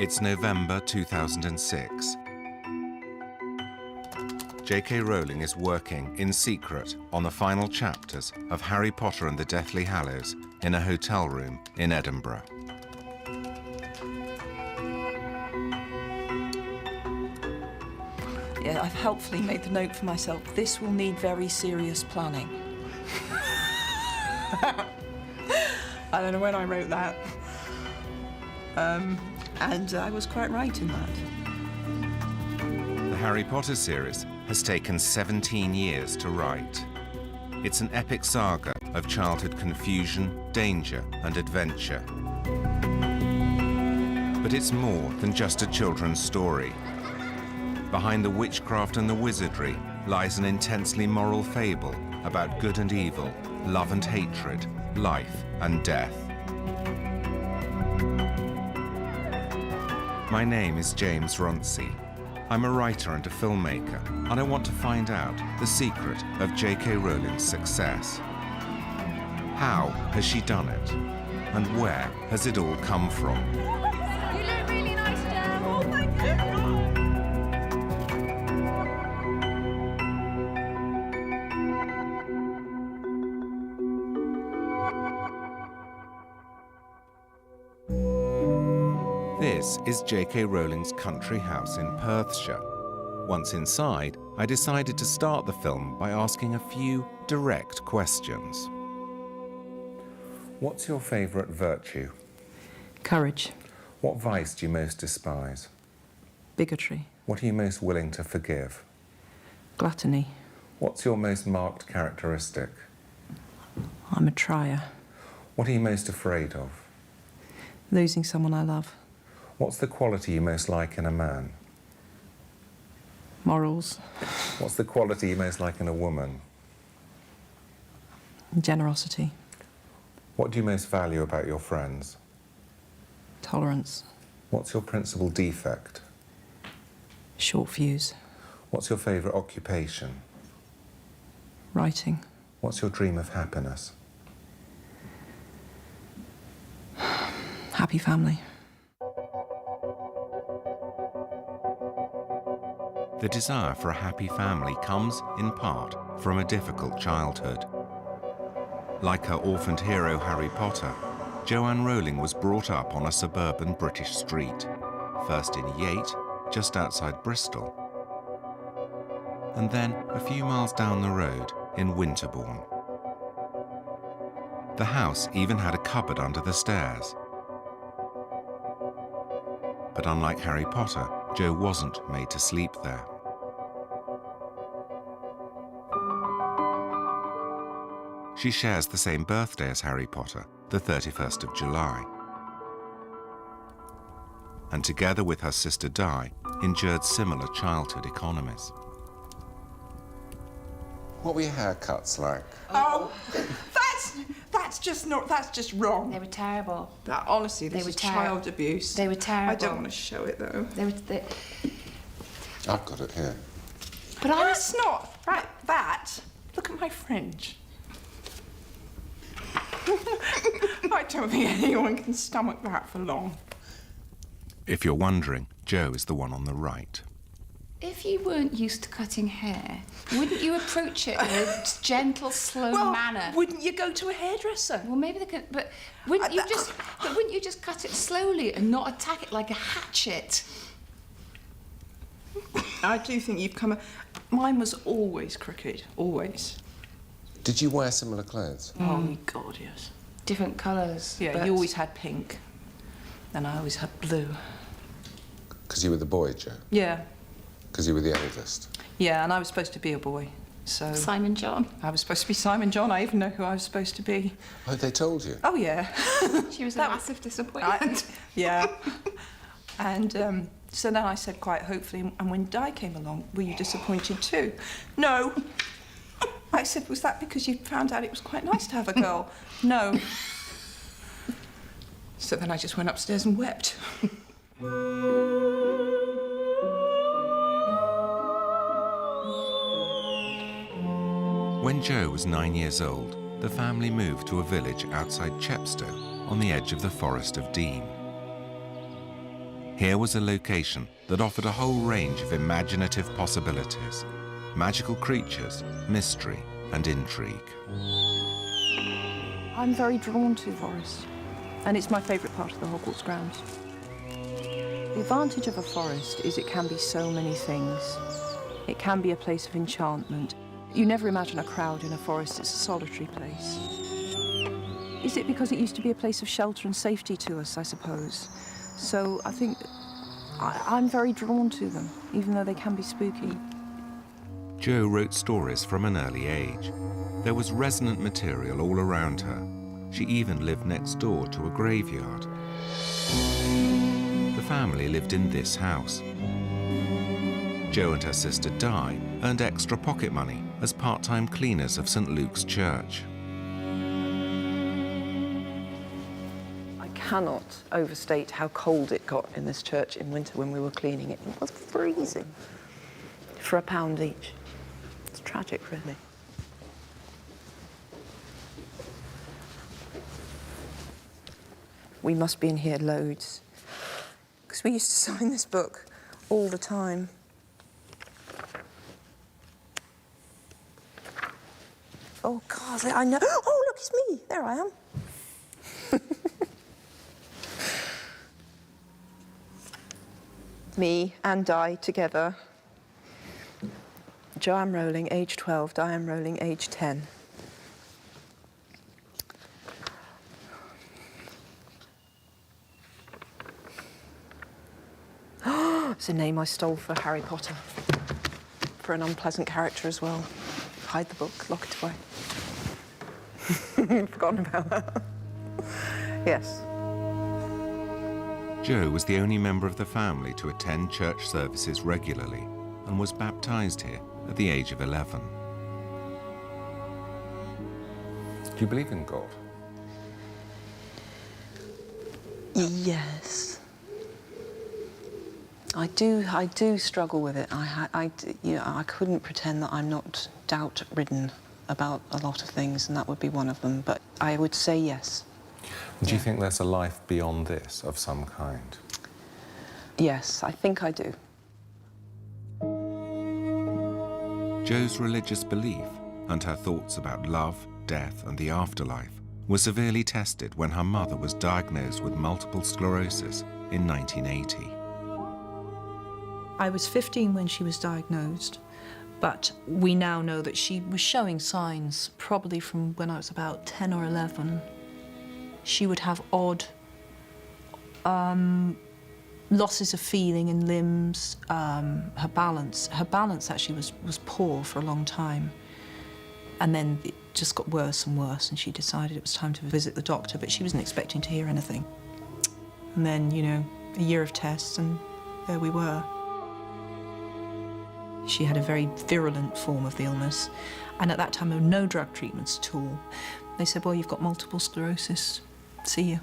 It's November 2006. J.K. Rowling is working in secret on the final chapters of Harry Potter and the Deathly Hallows in a hotel room in Edinburgh. Yeah, I've helpfully made the note for myself. This will need very serious planning. I don't know when I wrote that. And I was quite right in that. The Harry Potter series has taken 17 years to write. It's an epic saga of childhood confusion, danger, and adventure. But it's more than just a children's story. Behind the witchcraft and the wizardry lies an intensely moral fable about good and evil, love and hatred, life and death. My name is James Runcie. I'm a writer and a filmmaker, and I want to find out the secret of J.K. Rowling's success. How has she done it? And where has it all come from? You look really nice, Jem. Oh, thank you. This is J.K. Rowling's country house in Perthshire. Once inside, I decided to start the film by asking a few direct questions. What's your favourite virtue? Courage. What vice do you most despise? Bigotry. What are you most willing to forgive? Gluttony. What's your most marked characteristic? I'm a trier. What are you most afraid of? Losing someone I love. What's the quality you most like in a man? Morals. What's the quality you most like in a woman? Generosity. What do you most value about your friends? Tolerance. What's your principal defect? Short fuse. What's your favourite occupation? Writing. What's your dream of happiness? Happy family. The desire for a happy family comes, in part, from a difficult childhood. Like her orphaned hero Harry Potter, Joanne Rowling was brought up on a suburban British street, first in Yate, just outside Bristol, and then a few miles down the road in Winterbourne. The house even had a cupboard under the stairs. But unlike Harry Potter, Jo wasn't made to sleep there. She shares the same birthday as Harry Potter, the 31st of July. And together with her sister Di, endured similar childhood economies. What were your haircuts like? Oh, that's just wrong. They were terrible. That honestly, this They were is terrible. child abuse. They were terrible. I don't want to show it though. I've got it here. But I was... That's not right. That. Look at my fringe. I don't think anyone can stomach that for long. If you're wondering, Jo is the one on the right. If you weren't used to cutting hair, wouldn't you approach it in a gentle, slow manner? Wouldn't you go to a hairdresser? Well, maybe they could, but wouldn't you just cut it slowly and not attack it like a hatchet? I do think you've come. Mine was always crooked, always. Did you wear similar clothes? Oh my God, yes. Different colours. Yeah, but... you always had pink, and I always had blue. Because you were the boy, Jo? Yeah. Because you were the eldest? Yeah, and I was supposed to be a boy, so... Simon John. I was supposed to be Simon John. I even know who I was supposed to be. Oh, they told you? Oh, yeah. She was a massive disappointment. Yeah. And so then I said quite hopefully, and when Di came along, were you disappointed too? No. I said, was that because you found out it was quite nice to have a girl? No. So then I just went upstairs and wept. When Jo was 9 years old, the family moved to a village outside Chepstow on the edge of the Forest of Dean. Here was a location that offered a whole range of imaginative possibilities, magical creatures, mystery and intrigue. I'm very drawn to the forest, and it's my favourite part of the Hogwarts grounds. The advantage of a forest is it can be so many things. It can be a place of enchantment. You never imagine a crowd in a forest, it's a solitary place. Is it because it used to be a place of shelter and safety to us, I suppose? So I think I'm very drawn to them, even though they can be spooky. Jo wrote stories from an early age. There was resonant material all around her. She even lived next door to a graveyard. The family lived in this house. Jo and her sister Di earned extra pocket money as part-time cleaners of St. Luke's Church. I cannot overstate how cold it got in this church in winter when we were cleaning it. It was freezing for £1 each. It's tragic, really. We must be in here loads, because we used to sign this book all the time. Oh, God, I know. Oh, look, it's me. There I am. Me and Di together. Joanne Rowling, age 12, Diane Rowling, age 10. It's a name I stole for Harry Potter, for an unpleasant character as well. Hide the book, lock it away. Forgotten about that. Yes. Jo was the only member of the family to attend church services regularly and was baptized here at the age of 11. Do you believe in God? Yes. I do struggle with it. I couldn't pretend that I'm not doubt-ridden about a lot of things, and that would be one of them, but I would say yes. Do you think there's a life beyond this of some kind? Yes, I think I do. Jo's religious belief and her thoughts about love, death and the afterlife were severely tested when her mother was diagnosed with multiple sclerosis in 1980. I was 15 when she was diagnosed, but we now know that she was showing signs probably from when I was about 10 or 11. She would have odd losses of feeling in limbs, her balance actually was poor for a long time. And then it just got worse and worse, and she decided it was time to visit the doctor, but she wasn't expecting to hear anything. And then, you know, a year of tests, and there we were. She had a very virulent form of the illness, and at that time there were no drug treatments at all. They said, well, you've got multiple sclerosis. See you.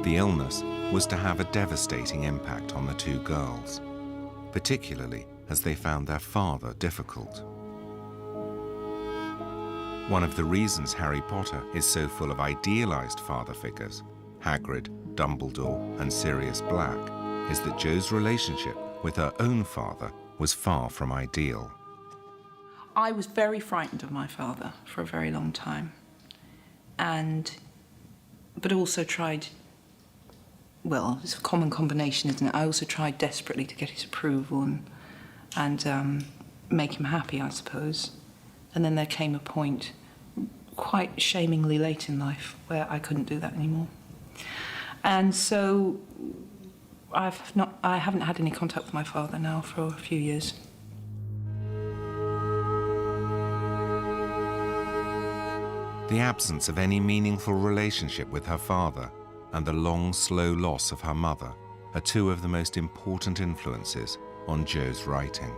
The illness was to have a devastating impact on the two girls, particularly as they found their father difficult. One of the reasons Harry Potter is so full of idealised father figures, Hagrid, Dumbledore and Sirius Black, is that Jo's relationship with her own father was far from ideal. I was very frightened of my father for a very long time, but also tried, well, it's a common combination, isn't it? I also tried desperately to get his approval and make him happy, I suppose. And then there came a point, quite shamingly late in life, where I couldn't do that anymore. And so I haven't had any contact with my father now for a few years. The absence of any meaningful relationship with her father and the long, slow loss of her mother are two of the most important influences on Jo's writing.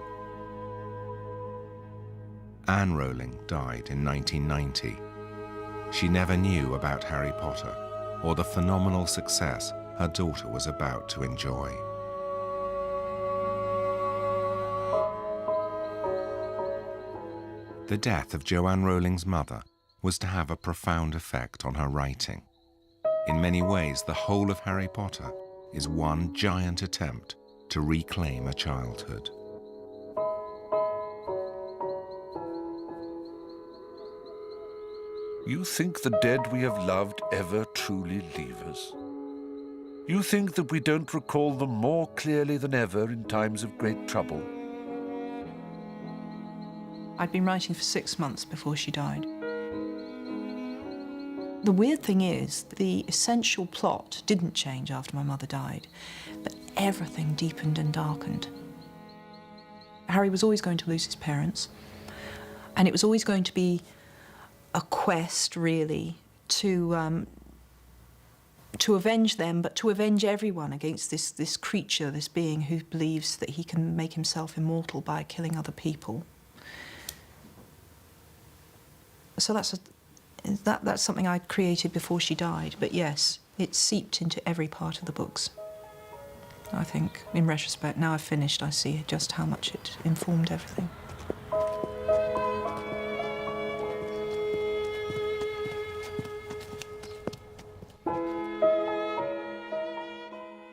Anne Rowling died in 1990. She never knew about Harry Potter or the phenomenal success her daughter was about to enjoy. The death of Joanne Rowling's mother was to have a profound effect on her writing. In many ways, the whole of Harry Potter is one giant attempt to reclaim a childhood. You think the dead we have loved ever truly leave us? You think that we don't recall them more clearly than ever in times of great trouble? I'd been writing for 6 months before she died. The weird thing is, the essential plot didn't change after my mother died, but everything deepened and darkened. Harry was always going to lose his parents, and it was always going to be a quest, really, to avenge them, but to avenge everyone against this creature, this being who believes that he can make himself immortal by killing other people. So that's something I created before she died, but yes, it seeped into every part of the books. I think, in retrospect, now I've finished, I see just how much it informed everything.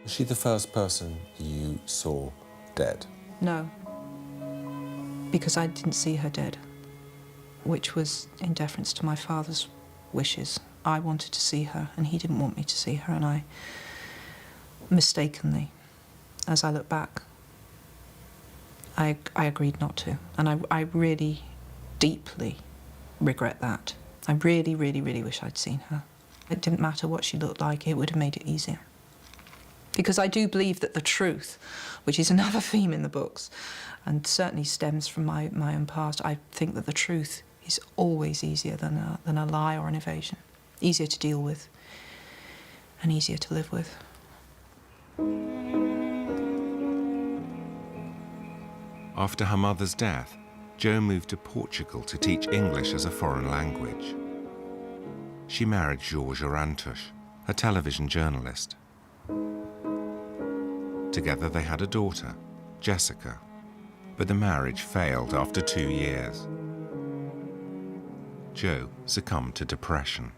Was she the first person you saw dead? No, because I didn't see her dead, which was in deference to my father's wishes. I wanted to see her, and he didn't want me to see her, and I mistakenly, as I look back, I agreed not to, and I really deeply regret that. I really, really, really wish I'd seen her. It didn't matter what she looked like, it would have made it easier. Because I do believe that the truth, which is another theme in the books, and certainly stems from my own past, I think that the truth is always easier than a lie or an evasion. Easier to deal with, and easier to live with. After her mother's death, Jo moved to Portugal to teach English as a foreign language. She married Georges Orantush, a television journalist. Together they had a daughter, Jessica, but the marriage failed after 2 years. Jo succumbed to depression.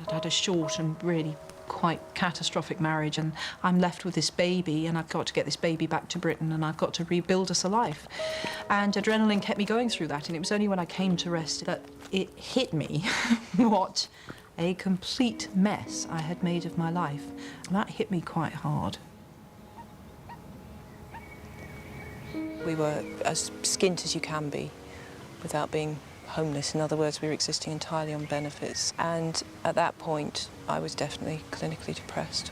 I'd had a short and really quite catastrophic marriage, and I'm left with this baby, and I've got to get this baby back to Britain, and I've got to rebuild us a life. And adrenaline kept me going through that, and it was only when I came to rest that it hit me what a complete mess I had made of my life. And that hit me quite hard. We were as skint as you can be without being homeless. In other words, we were existing entirely on benefits. And at that point, I was definitely clinically depressed.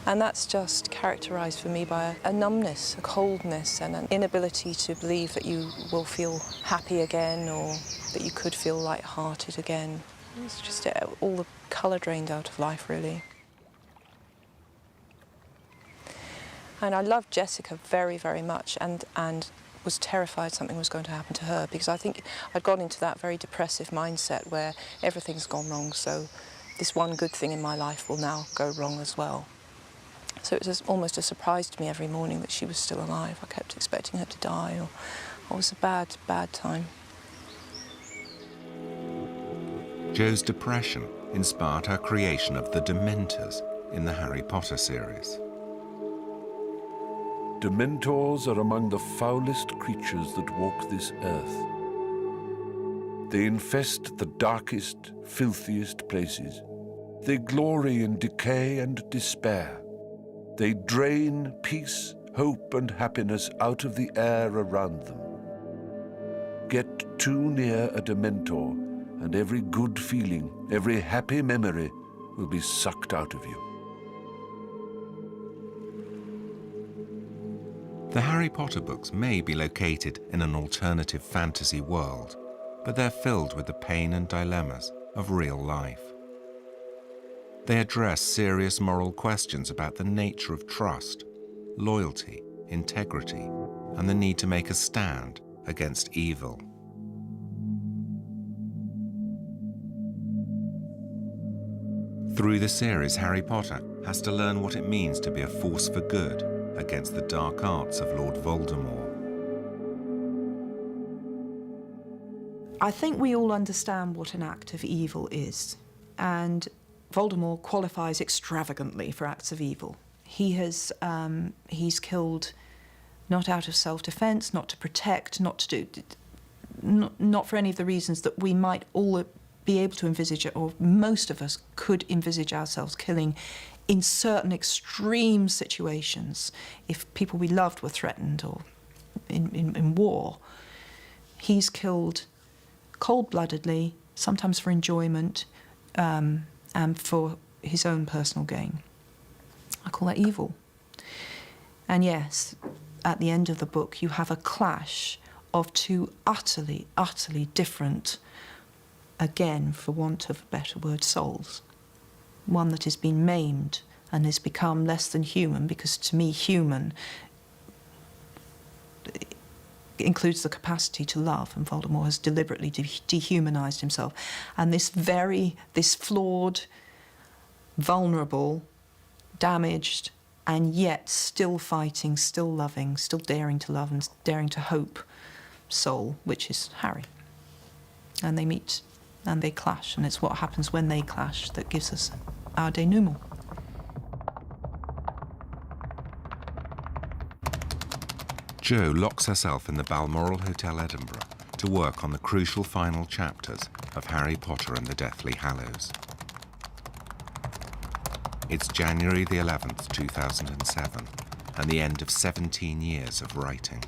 And that's just characterised for me by a numbness, a coldness, and an inability to believe that you will feel happy again or that you could feel light-hearted again. It's just all the colour drained out of life, really. And I loved Jessica very, very much, and was terrified something was going to happen to her, because I think I'd gone into that very depressive mindset where everything's gone wrong, so this one good thing in my life will now go wrong as well. So it was almost a surprise to me every morning that she was still alive. I kept expecting her to die, or it was a bad, bad time. Jo's depression inspired her creation of the Dementors in the Harry Potter series. Dementors are among the foulest creatures that walk this earth. They infest the darkest, filthiest places. They glory in decay and despair. They drain peace, hope, and happiness out of the air around them. Get too near a Dementor, and every good feeling, every happy memory will be sucked out of you. The Harry Potter books may be located in an alternative fantasy world, but they're filled with the pain and dilemmas of real life. They address serious moral questions about the nature of trust, loyalty, integrity, and the need to make a stand against evil. Through the series, Harry Potter has to learn what it means to be a force for good against the dark arts of Lord Voldemort. I think we all understand what an act of evil is, and Voldemort qualifies extravagantly for acts of evil. He's killed not out of self-defense, not to protect, not for any of the reasons that we might all be able to envisage, or most of us could envisage ourselves killing in certain extreme situations if people we loved were threatened or in war. He's killed cold-bloodedly, sometimes for enjoyment, and for his own personal gain. I call that evil. And yes, at the end of the book, you have a clash of two utterly, utterly different, again, for want of a better word, souls. One that has been maimed and has become less than human, because to me, human includes the capacity to love, and Voldemort has deliberately dehumanized himself. And this flawed, vulnerable, damaged, and yet still fighting, still loving, still daring to love and daring to hope soul, which is Harry. And they meet and they clash, and it's what happens when they clash that gives us our denouement. Jo locks herself in the Balmoral Hotel, Edinburgh, to work on the crucial final chapters of Harry Potter and the Deathly Hallows. It's January the 11th, 2007, and the end of 17 years of writing.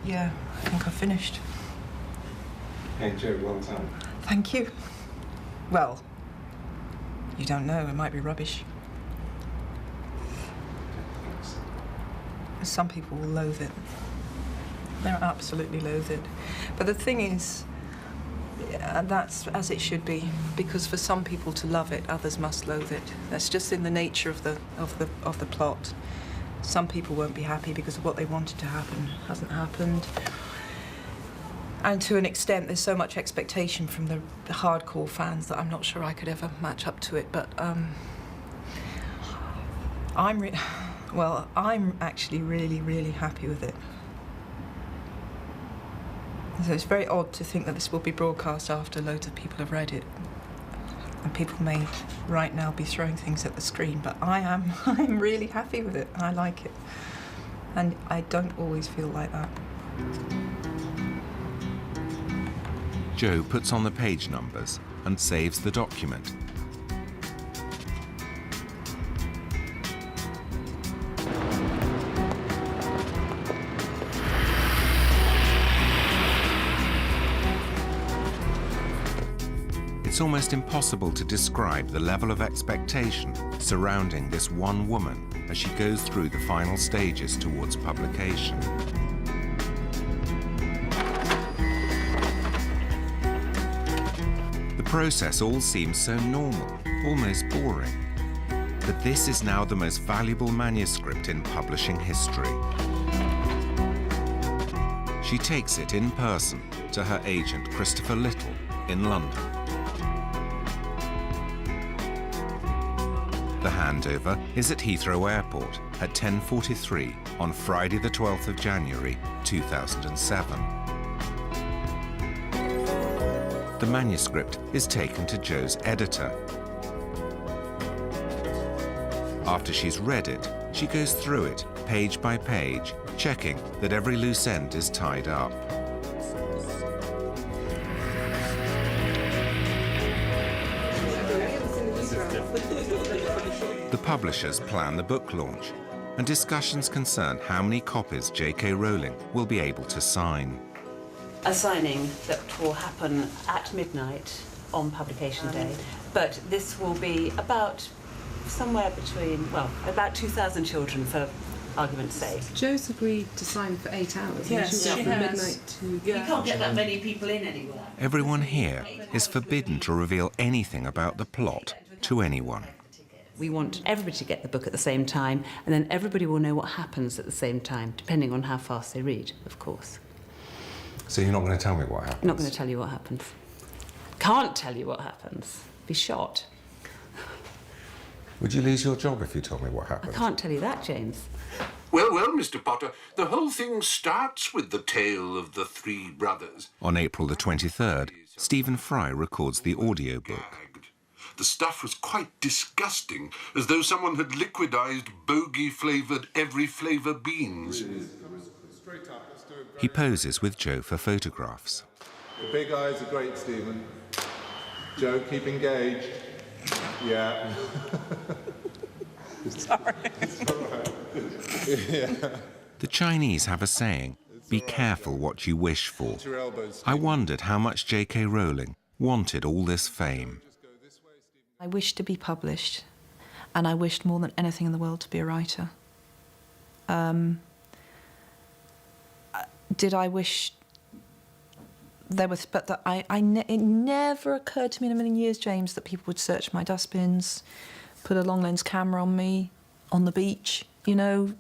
Yeah, I think I've finished. Hey, Jo, well done. Thank you. Well, you don't know, it might be rubbish. Some people will loathe it. They'll absolutely loathe it. But the thing is, that's as it should be, because for some people to love it, others must loathe it. That's just in the nature of the plot. Some people won't be happy because of what they wanted to happen hasn't happened. And to an extent, there's so much expectation from the hardcore fans that I'm not sure I could ever match up to it. But I'm actually really, really happy with it. So it's very odd to think that this will be broadcast after loads of people have read it. And people may right now be throwing things at the screen, but I'm really happy with it. I like it. And I don't always feel like that. Jo puts on the page numbers and saves the document. It's almost impossible to describe the level of expectation surrounding this one woman as she goes through the final stages towards publication. The process all seems so normal, almost boring. But this is now the most valuable manuscript in publishing history. She takes it in person to her agent, Christopher Little, in London. The handover is at Heathrow Airport at 10:43 on Friday the 12th of January 2007. The manuscript is taken to Jo's editor. After she's read it, she goes through it page by page, checking that every loose end is tied up. The publishers plan the book launch, and discussions concern how many copies J.K. Rowling will be able to sign. A signing that will happen at midnight on publication day, but this will be about somewhere between, well, about 2,000 children, for argument's sake. Jo's agreed to sign for 8 hours. Yes, She'll she go from has. midnight to... You can't get that many people in anywhere. Everyone here is forbidden to reveal anything about the plot to anyone. We want everybody to get the book at the same time, and then everybody will know what happens at the same time, depending on how fast they read, of course. So you're not going to tell me what happens? I'm not going to tell you what happens. Can't tell you what happens. Be shot. Would you lose your job if you told me what I happened? can't tell you that, James. Well, well, Mr. Potter, the whole thing starts with the tale of the three brothers. On April the 23rd, Stephen Fry records the audiobook. The stuff was quite disgusting, as though someone had liquidized bogey-flavoured every flavour beans. He poses with Joe for photographs. The big eyes are great, Stephen. Joe, keep engaged. Yeah. Sorry. It's all right. Yeah. The Chinese have a saying, be careful what you wish for. I wondered how much J.K. Rowling wanted all this fame. I wished to be published, and I wished more than anything in the world to be a writer. Did I wish there was, but that it never occurred to me in a million years, James, that people would search my dustbins, put a long lens camera on me on the beach, you know.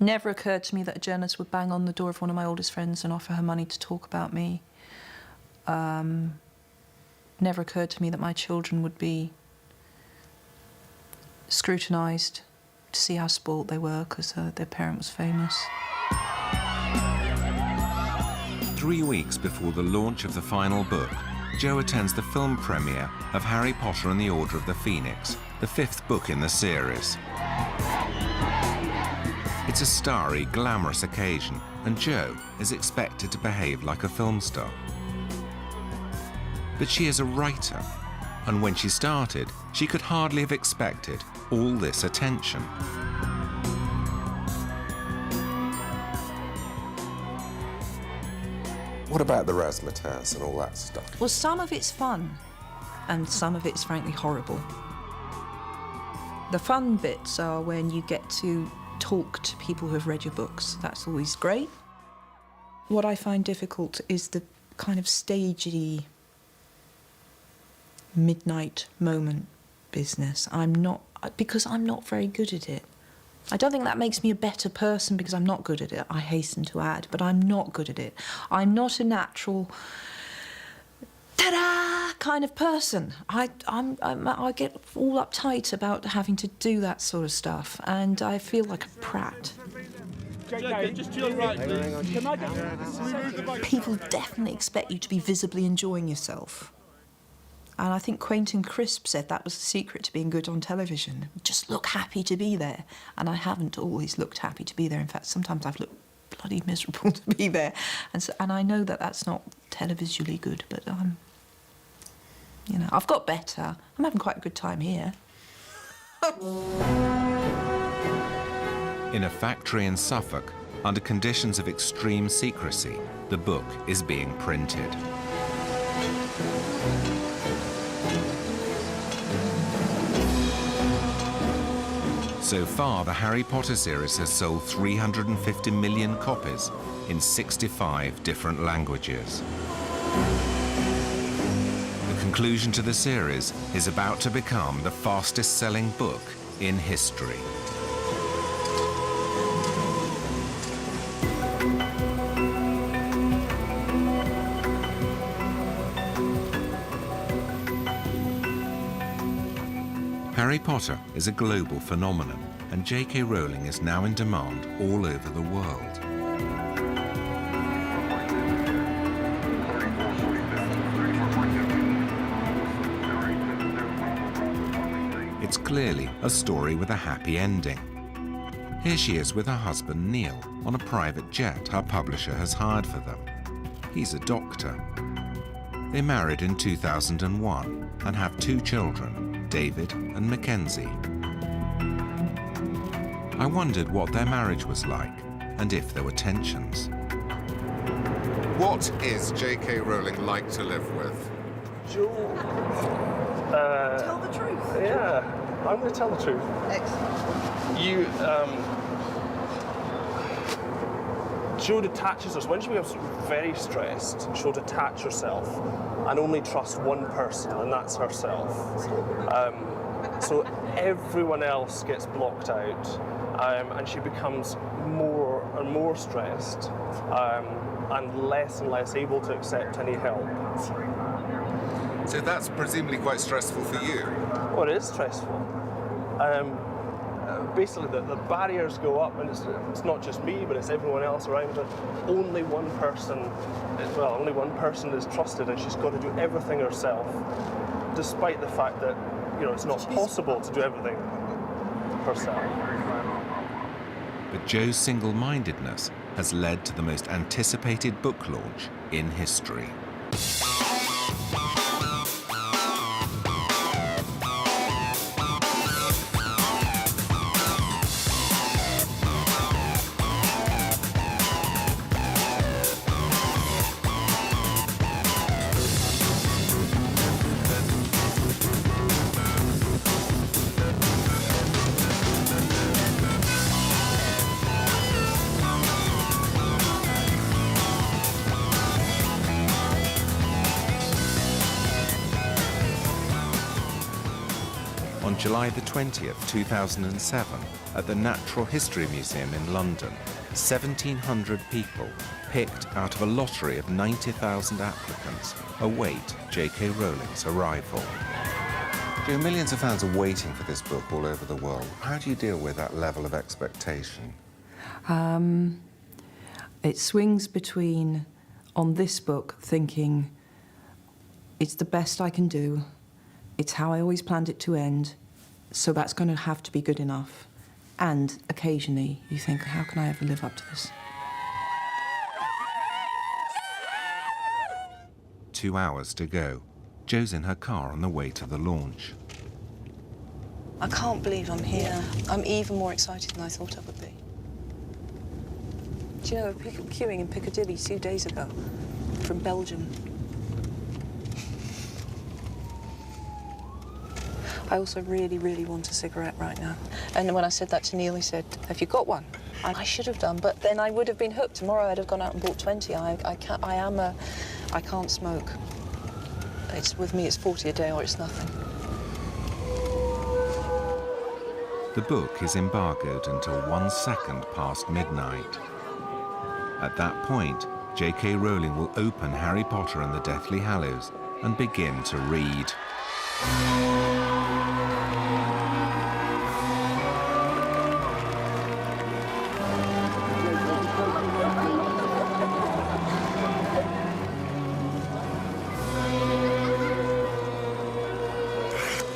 Never occurred to me that a journalist would bang on the door of one of my oldest friends and offer her money to talk about me. Never occurred to me that my children would be scrutinised to see how spoilt they were because their parent was famous. 3 weeks before the launch of the final book, Joe attends the film premiere of Harry Potter and the Order of the Phoenix, the 5th book in the series. It's a starry, glamorous occasion, and Joe is expected to behave like a film star. But she is a writer, and when she started, she could hardly have expected all this attention. What about the razzmatazz and all that stuff? Well, some of it's fun, and some of it's frankly horrible. The fun bits are when you get to talk to people who have read your books. That's always great. What I find difficult is the kind of stagey midnight moment business. Because I'm not very good at it. I don't think that makes me a better person because I'm not good at it, I hasten to add, but I'm not good at it. I'm not a natural ta-da kind of person. I get all uptight about having to do that sort of stuff, and I feel like a prat. JK, just to your right, please. Can I get... People definitely expect you to be visibly enjoying yourself. And I think Quentin Crisp said that was the secret to being good on television. Just look happy to be there. And I haven't always looked happy to be there. In fact, sometimes I've looked bloody miserable to be there. And I know that that's not televisually good, but, you know, I've got better. I'm having quite a good time here. In a factory in Suffolk, under conditions of extreme secrecy, the book is being printed. So far, the Harry Potter series has sold 350 million copies in 65 different languages. The conclusion to the series is about to become the fastest-selling book in history. Harry Potter is a global phenomenon, and J.K. Rowling is now in demand all over the world. It's clearly a story with a happy ending. Here she is with her husband Neil on a private jet her publisher has hired for them. He's a doctor. They married in 2001 and have 2 children, David and Mackenzie. I wondered what their marriage was like and if there were tensions. What is J.K. Rowling like to live with? Joe. Tell the truth. Yeah, I'm going to tell the truth. Excellent. You, Joe detaches us. When she becomes very stressed, she'll detach herself and only trust one person, and that's herself. So everyone else gets blocked out, and she becomes more and more stressed, and less able to accept any help. So that's presumably quite stressful for you. Well, it is stressful. Basically, the barriers go up, and it's not just me, but it's everyone else around her. Only one person is trusted, and she's got to do everything herself, despite the fact that, you know, it's not possible to do everything herself. But Jo's single-mindedness has led to the most anticipated book launch in history. On July the 20th, 2007, at the Natural History Museum in London, 1,700 people, picked out of a lottery of 90,000 applicants, await J.K. Rowling's arrival. Jo, millions of fans are waiting for this book all over the world. How do you deal with that level of expectation? It swings between, on this book, thinking it's the best I can do, it's how I always planned it to end, so that's going to have to be good enough. And occasionally you think, how can I ever live up to this? 2 hours to go. Jo's in her car on the way to the launch. I can't believe I'm here. I'm even more excited than I thought I would be. Do you know, people queuing in Piccadilly 2 days ago from Belgium. I also really, really want a cigarette right now. And when I said that to Neil, he said, have you got one? And I should have done, but then I would have been hooked. Tomorrow I'd have gone out and bought 20. I can't smoke. With me, it's 40 a day or it's nothing. The book is embargoed until 1 second past midnight. At that point, J.K. Rowling will open Harry Potter and the Deathly Hallows and begin to read.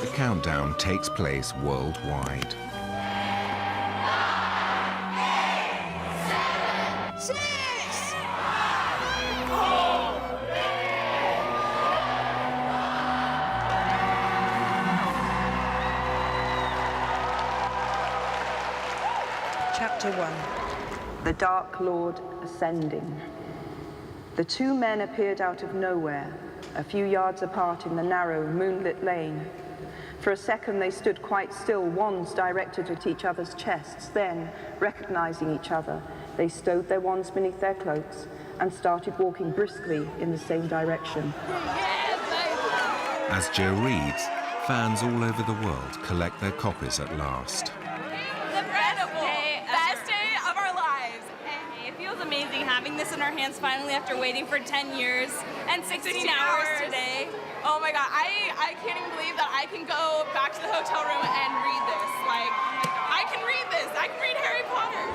The countdown takes place worldwide. 6! Chapter 1. The Dark Lord Ascending. The two men appeared out of nowhere, a few yards apart in the narrow, moonlit lane. For a second they stood quite still, wands directed at each other's chests. Then, recognizing each other, they stowed their wands beneath their cloaks and started walking briskly in the same direction. As Jo reads, fans all over the world collect their copies at last. Best day of our lives. It feels amazing having this in our hands finally after waiting for 10 years and 16 hours today. Oh my God, I can't even believe that I can go back to the hotel room and read this. Like, I can read this. I can read Harry Potter.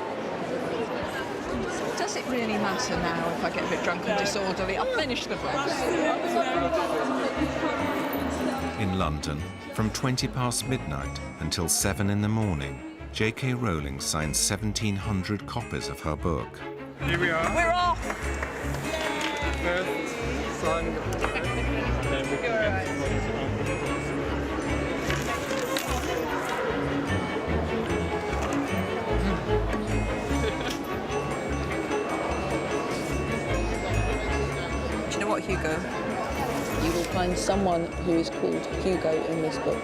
Does it really matter now if I get a bit drunk and disorderly? I'll finish the book. In London, from 20 past midnight until 7 in the morning, J.K. Rowling signed 1,700 copies of her book. Here we are. We're off! First signing of the book. Do you know what, Hugo? You will find someone who is called Hugo in this book.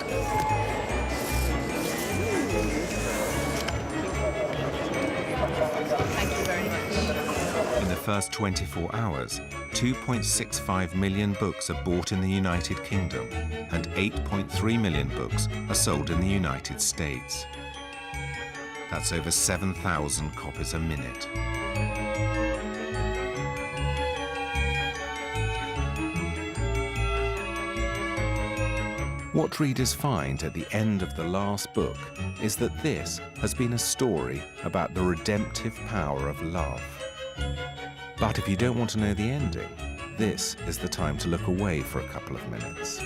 Thank you very much. In the first 24 hours, 2.65 million books are bought in the United Kingdom and 8.3 million books are sold in the United States. That's over 7,000 copies a minute. What readers find at the end of the last book is that this has been a story about the redemptive power of love. But if you don't want to know the ending, this is the time to look away for a couple of minutes.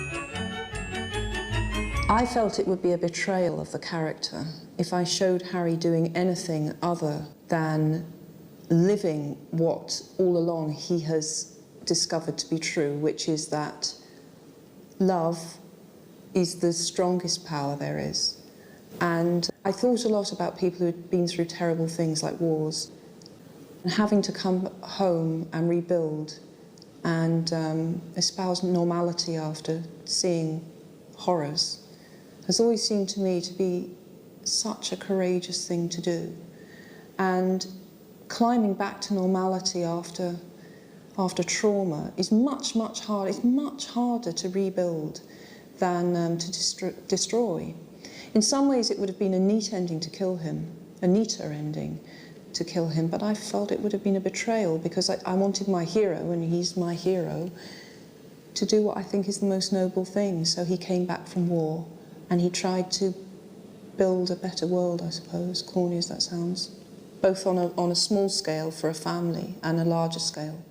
I felt it would be a betrayal of the character if I showed Harry doing anything other than living what all along he has discovered to be true, which is that love is the strongest power there is. And I thought a lot about people who had been through terrible things like wars, and having to come home and rebuild and espouse normality after seeing horrors has always seemed to me to be such a courageous thing to do. And climbing back to normality after trauma is much, much harder. It's much harder to rebuild than to destroy. In some ways, it would have been a neat ending to kill him, a neater ending to kill him, but I felt it would have been a betrayal because I wanted my hero, and he's my hero, to do what I think is the most noble thing. So he came back from war and he tried to build a better world, I suppose, corny as that sounds, both on a small scale for a family and a larger scale.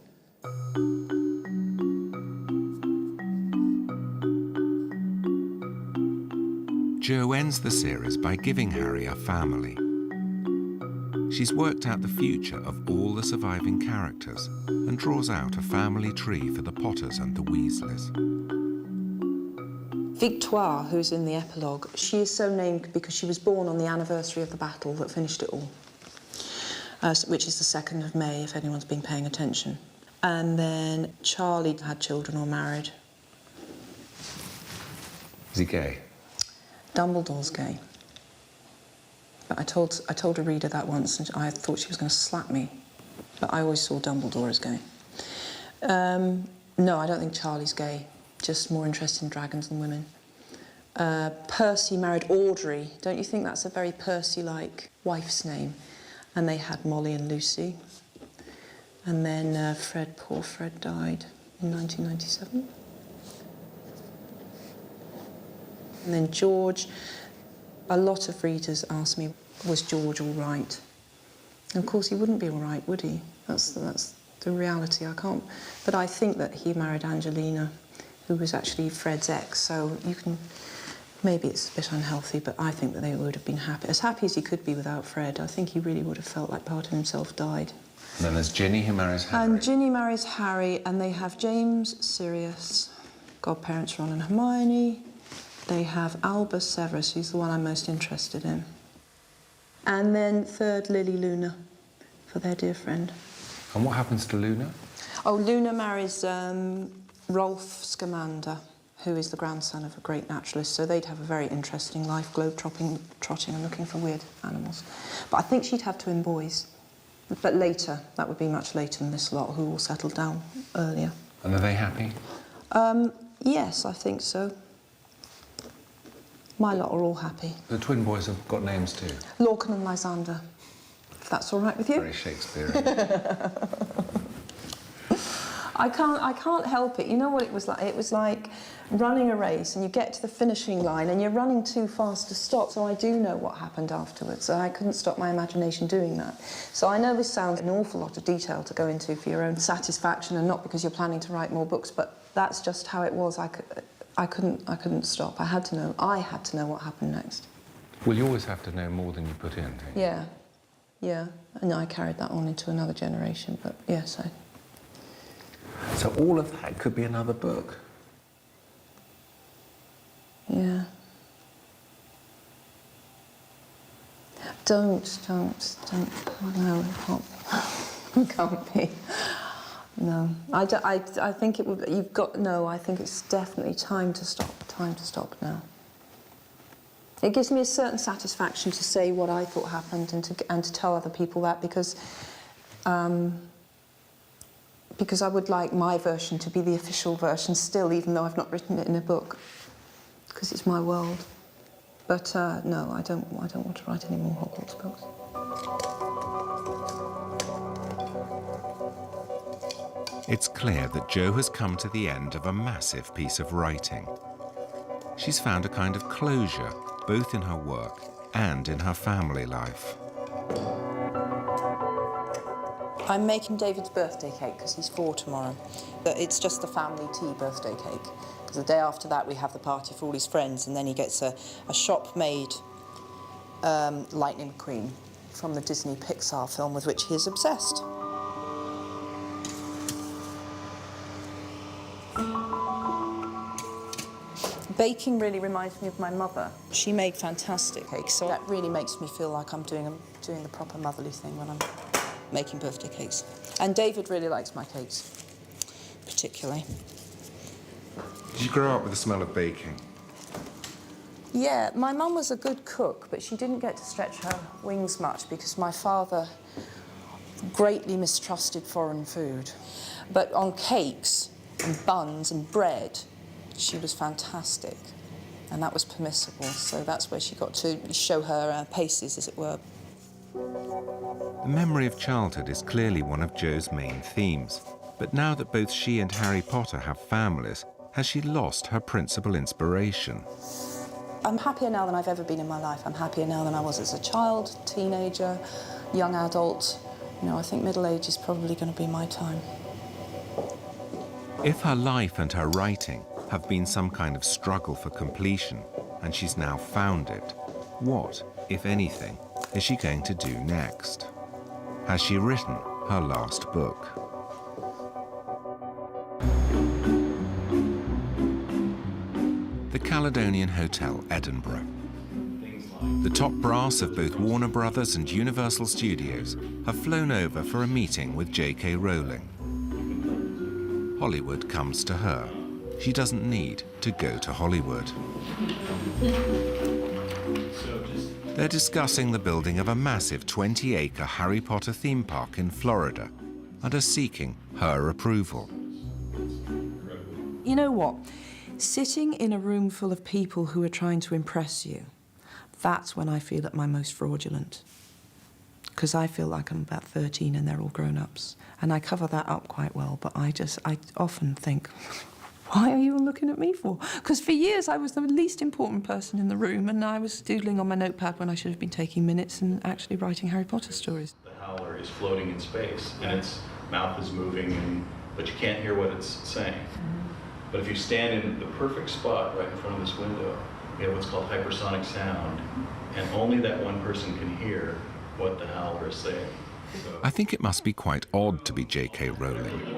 Jo ends the series by giving Harry a family. She's worked out the future of all the surviving characters and draws out a family tree for the Potters and the Weasleys. Victoire, who's in the epilogue, she is so named because she was born on the anniversary of the battle that finished it all, which is the 2nd of May, if anyone's been paying attention. And then Charlie had children or married. Is he gay? Dumbledore's gay. But I told a reader that once, and I thought she was going to slap me. But I always saw Dumbledore as gay. No, I don't think Charlie's gay. Just more interested in dragons than women. Percy married Audrey. Don't you think that's a very Percy-like wife's name? And they had Molly and Lucy. And then poor Fred died in 1997. And then George, a lot of readers asked me, was George all right? And of course he wouldn't be all right, would he? That's the reality. I can't. But I think that he married Angelina, who was actually Fred's ex, so you can, maybe it's a bit unhealthy, but I think that they would have been happy as he could be without Fred. I think he really would have felt like part of himself died. And then there's Ginny, who marries Harry. And Ginny marries Harry, and they have James, Sirius, godparents Ron and Hermione. They have Albus Severus, who's the one I'm most interested in. And then third, Lily Luna, for their dear friend. And what happens to Luna? Oh, Luna marries Rolf Scamander, who is the grandson of a great naturalist, so they'd have a very interesting life, globe-trotting and looking for weird animals. But I think she'd have twin boys. But later, that would be much later than this lot, who all settled down earlier. And are they happy? Yes, I think so. My lot are all happy. The twin boys have got names too. Lorcan and Lysander, if that's all right with you. Very Shakespearean. I can't help it. You know what it was like? It was like running a race and you get to the finishing line and you're running too fast to stop. So I do know what happened afterwards. So I couldn't stop my imagination doing that. So I know this sounds an awful lot of detail to go into for your own satisfaction and not because you're planning to write more books, but that's just how it was. I couldn't stop. I had to know what happened next. Well, you always have to know more than you put in, don't you? Yeah. And I carried that on into another generation, but yes, So all of that could be another book. Yeah. Don't. No, it can't be. No. I think it would. I think it's definitely time to stop. Time to stop now. It gives me a certain satisfaction to say what I thought happened and to tell other people that because I would like my version to be the official version still, even though I've not written it in a book, because it's my world. But no, I don't want to write any more Hogwarts books. It's clear that Jo has come to the end of a massive piece of writing. she's found a kind of closure, both in her work and in her family life. I'm making David's birthday cake because he's 4 tomorrow. But it's just a family tea birthday cake. Because the day after that we have the party for all his friends, and then he gets a shop-made Lightning McQueen from the Disney Pixar film with which he is obsessed. Baking really reminds me of my mother. She made fantastic cakes, so that really makes me feel like I'm doing the proper motherly thing when I'm making birthday cakes. And David really likes my cakes, particularly. Did you grow up with the smell of baking? Yeah, my mum was a good cook, but she didn't get to stretch her wings much because my father greatly mistrusted foreign food. But on cakes and buns and bread, she was fantastic, and that was permissible, so that's where she got to show her paces, as it were. The memory of childhood is clearly one of Jo's main themes, but now that both she and Harry Potter have families, has she lost her principal inspiration? I'm happier now than I've ever been in my life. I'm happier now than I was as a child, teenager, young adult. You know, I think middle age is probably going to be my time. If her life and her writing have been some kind of struggle for completion, and she's now found it, what, if anything, is she going to do next? Has she written her last book? The Caledonian Hotel, Edinburgh. The top brass of both Warner Brothers and Universal Studios have flown over for a meeting with J.K. Rowling. Hollywood comes to her. She doesn't need to go to Hollywood. They're discussing the building of a massive 20-acre Harry Potter theme park in Florida and are seeking her approval. You know what? Sitting in a room full of people who are trying to impress you, that's when I feel at my most fraudulent. Because I feel like I'm about 13 and they're all grown-ups. And I cover that up quite well, but I often think, why are you all looking at me for? Because for years I was the least important person in the room, and I was doodling on my notepad when I should have been taking minutes and actually writing Harry Potter stories. The howler is floating in space, and its mouth is moving, but you can't hear what it's saying. But if you stand in the perfect spot right in front of this window, you have what's called hypersonic sound, and only that one person can hear what the howler is saying. I think it must be quite odd to be J.K. Rowling.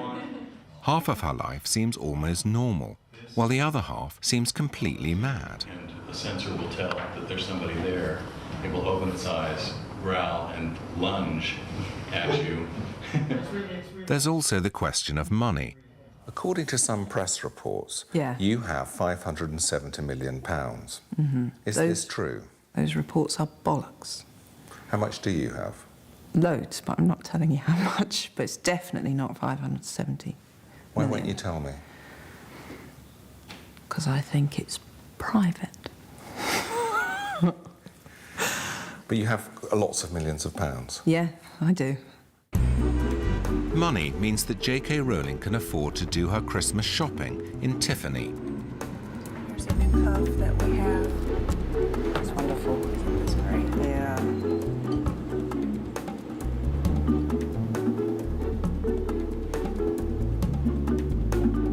Half of her life seems almost normal, while the other half seems completely mad. And the sensor will tell that there's somebody there. It will open its eyes, growl, and lunge at you. There's also the question of money. According to some press reports, you have £570 million. Mm-hmm. Is this true? Those reports are bollocks. How much do you have? Loads, but I'm not telling you how much. But it's definitely not 570. Why won't you tell me? Because I think it's private. But you have lots of millions of pounds. Yeah, I do. Money means that J.K. Rowling can afford to do her Christmas shopping in Tiffany. There's a new curve that we have. It's wonderful. It's great. Yeah.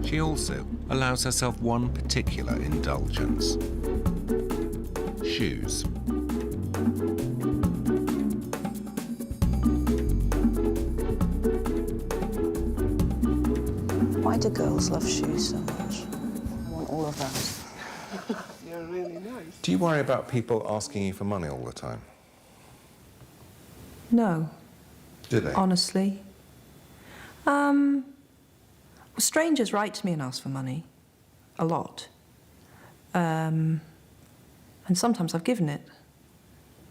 She also allows herself one particular indulgence: shoes. Why do girls love shoes so much? I want all of those. You're really nice. Do you worry about people asking you for money all the time? No. Do they? Honestly. Strangers write to me and ask for money. A lot. And sometimes I've given it.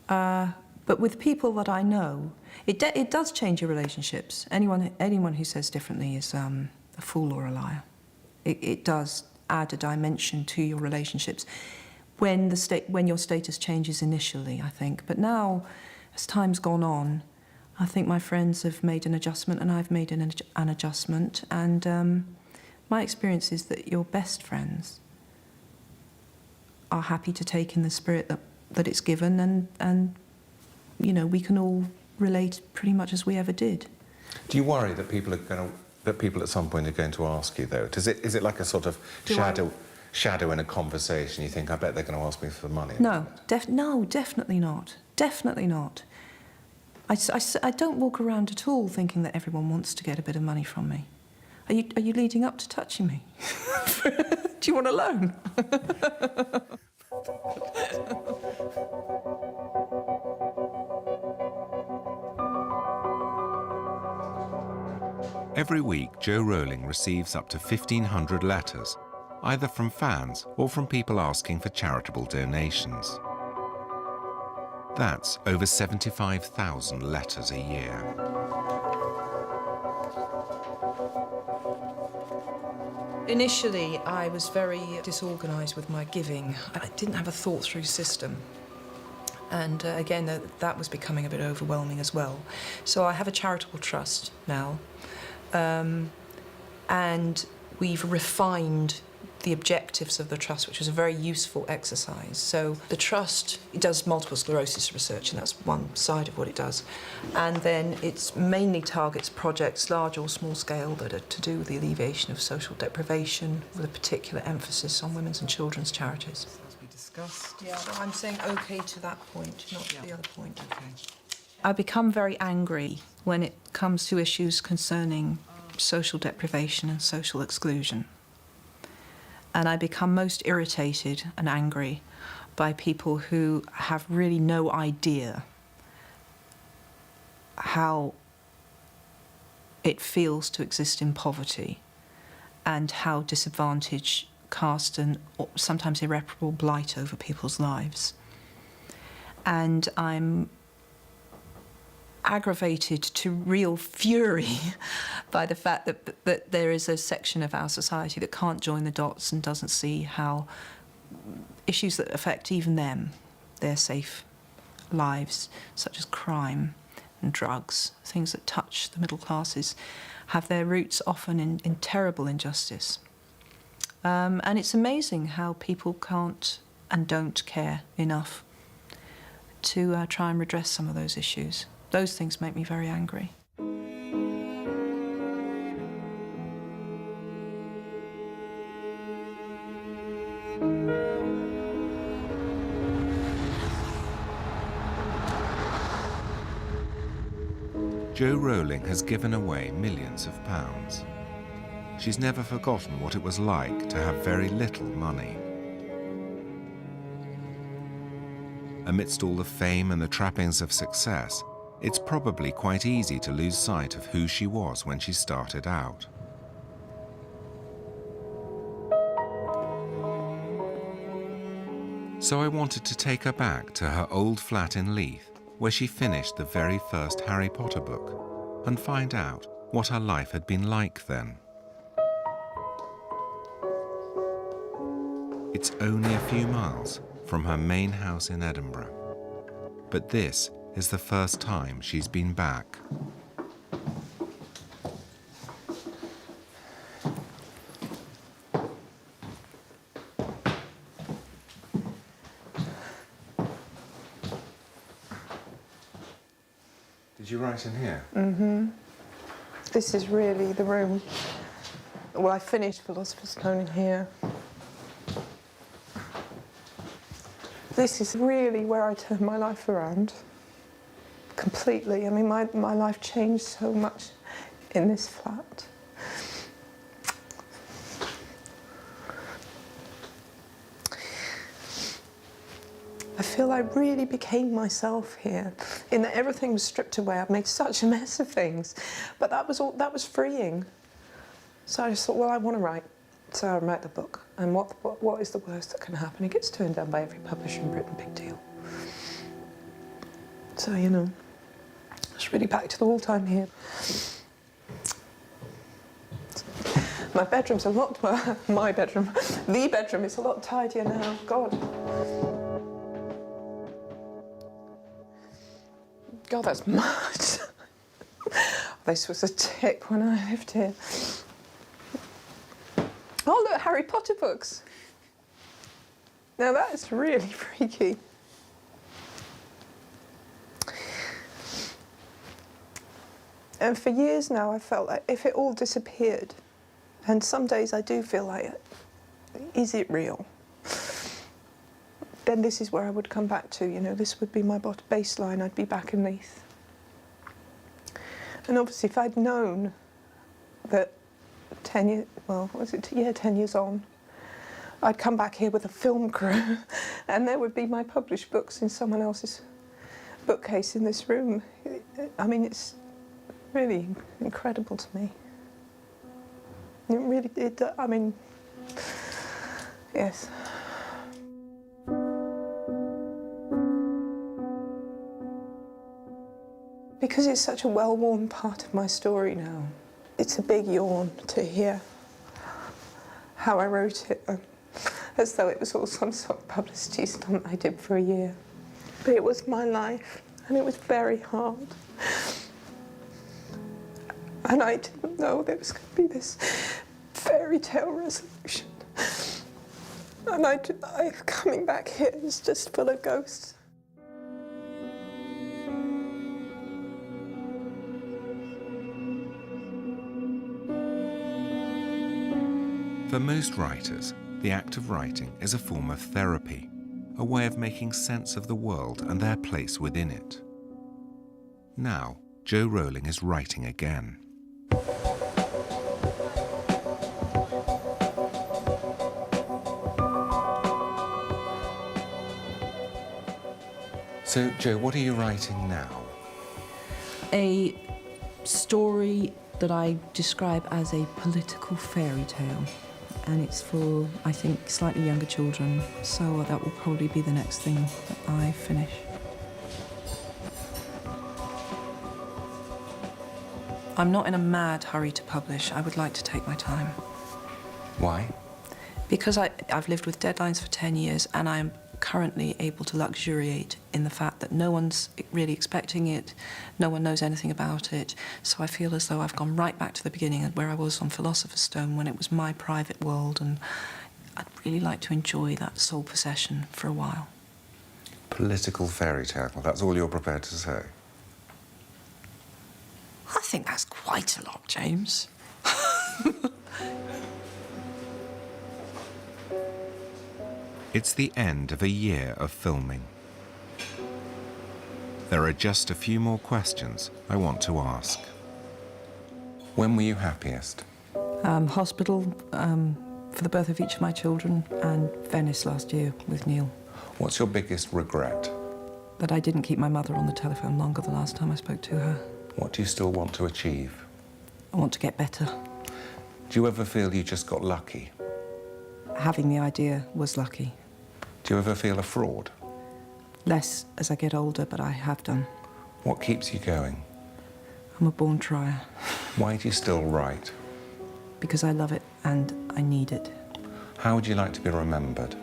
But with people that I know, it does change your relationships. Anyone who says differently is a fool or a liar. It does add a dimension to your relationships when your status changes initially, I think. But now, as time's gone on, I think my friends have made an adjustment and I've made an adjustment. And my experience is that your best friends are happy to take in the spirit that it's given, and you know, we can all relate pretty much as we ever did. Do you worry that people at some point are going to ask you, though? Is it like a sort of shadow in a conversation? You think, I bet they're going to ask me for money? No, definitely not. Definitely not. I don't walk around at all thinking that everyone wants to get a bit of money from me. Are you leading up to touching me? Do you want a loan? Every week, Jo Rowling receives up to 1,500 letters, either from fans or from people asking for charitable donations. That's over 75,000 letters a year. Initially, I was very disorganised with my giving. I didn't have a thought-through system. And again, that was becoming a bit overwhelming as well. So I have a charitable trust now. And we've refined the objectives of the trust, which was a very useful exercise. So the trust, it does multiple sclerosis research, and that's one side of what it does. And then it mainly targets projects, large or small scale, that are to do with the alleviation of social deprivation, with a particular emphasis on women's and children's charities. As we discussed. Yeah, so I'm saying OK to that point, not to the other point. OK. I become very angry when it comes to issues concerning social deprivation and social exclusion. And I become most irritated and angry by people who have really no idea how it feels to exist in poverty and how disadvantage casts an sometimes irreparable blight over people's lives. And I'm aggravated to real fury by the fact that there is a section of our society that can't join the dots and doesn't see how issues that affect even them, their safe lives, such as crime and drugs, things that touch the middle classes, have their roots often in terrible injustice. And it's amazing how people can't and don't care enough to try and redress some of those issues. Those things make me very angry. Jo Rowling has given away millions of pounds. She's never forgotten what it was like to have very little money. Amidst all the fame and the trappings of success, it's probably quite easy to lose sight of who she was when she started out. So I wanted to take her back to her old flat in Leith, where she finished the very first Harry Potter book, and find out what her life had been like then. It's only a few miles from her main house in Edinburgh, but this is the first time she's been back. Did you write in here? Mm-hmm. This is really the room. Well, I finished Philosopher's Stone in here. This is really where I turned my life around. Completely. I mean, my life changed so much in this flat. I feel I really became myself here, in that everything was stripped away. I've made such a mess of things, but that was freeing. So I just thought, well, I want to write. So I wrote the book, and what is the worst that can happen? It gets turned down by every publisher in Britain, big deal. So, you know, it's really back to the old time here. My bedroom's a lot, well, my bedroom, the bedroom is a lot tidier now, God. God, that's much. This was a tip when I lived here. Oh, look, Harry Potter books. Now that's really freaky. And for years now, I felt like if it all disappeared, and some days I do feel like, is it real? Then this is where I would come back to, you know, this would be my baseline, I'd be back in Leith. And obviously if I'd known that 10 years, well, was it, yeah, 10 years on, I'd come back here with a film crew and there would be my published books in someone else's bookcase in this room. I mean, it's really incredible to me. It really, I mean, yes. Because it's such a well-worn part of my story now, it's a big yawn to hear how I wrote it, as though it was all some sort of publicity stunt I did for a year. But it was my life, and it was very hard. And I didn't know there was going to be this fairy tale resolution. And coming back here is just full of ghosts. For most writers, the act of writing is a form of therapy, a way of making sense of the world and their place within it. Now, Jo Rowling is writing again. So, Jo, what are you writing now? A story that I describe as a political fairy tale. And it's for, I think, slightly younger children, so that will probably be the next thing that I finish. I'm not in a mad hurry to publish. I would like to take my time. Why? Because I've lived with deadlines for 10 years and I'm currently able to luxuriate in the fact that no one's really expecting it, no one knows anything about it, so I feel as though I've gone right back to the beginning where I was on Philosopher's Stone when it was my private world, and I'd really like to enjoy that sole possession for a while. Political fairy tale, that's all you're prepared to say? I think that's quite a lot, James. It's the end of a year of filming. There are just a few more questions I want to ask. When were you happiest? Hospital for the birth of each of my children, and Venice last year with Neil. What's your biggest regret? That I didn't keep my mother on the telephone longer the last time I spoke to her. What do you still want to achieve? I want to get better. Do you ever feel you just got lucky? Having the idea was lucky. Do you ever feel a fraud? Less as I get older, but I have done. What keeps you going? I'm a born trier. Why do you still write? Because I love it and I need it. How would you like to be remembered?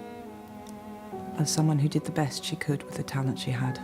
As someone who did the best she could with the talent she had.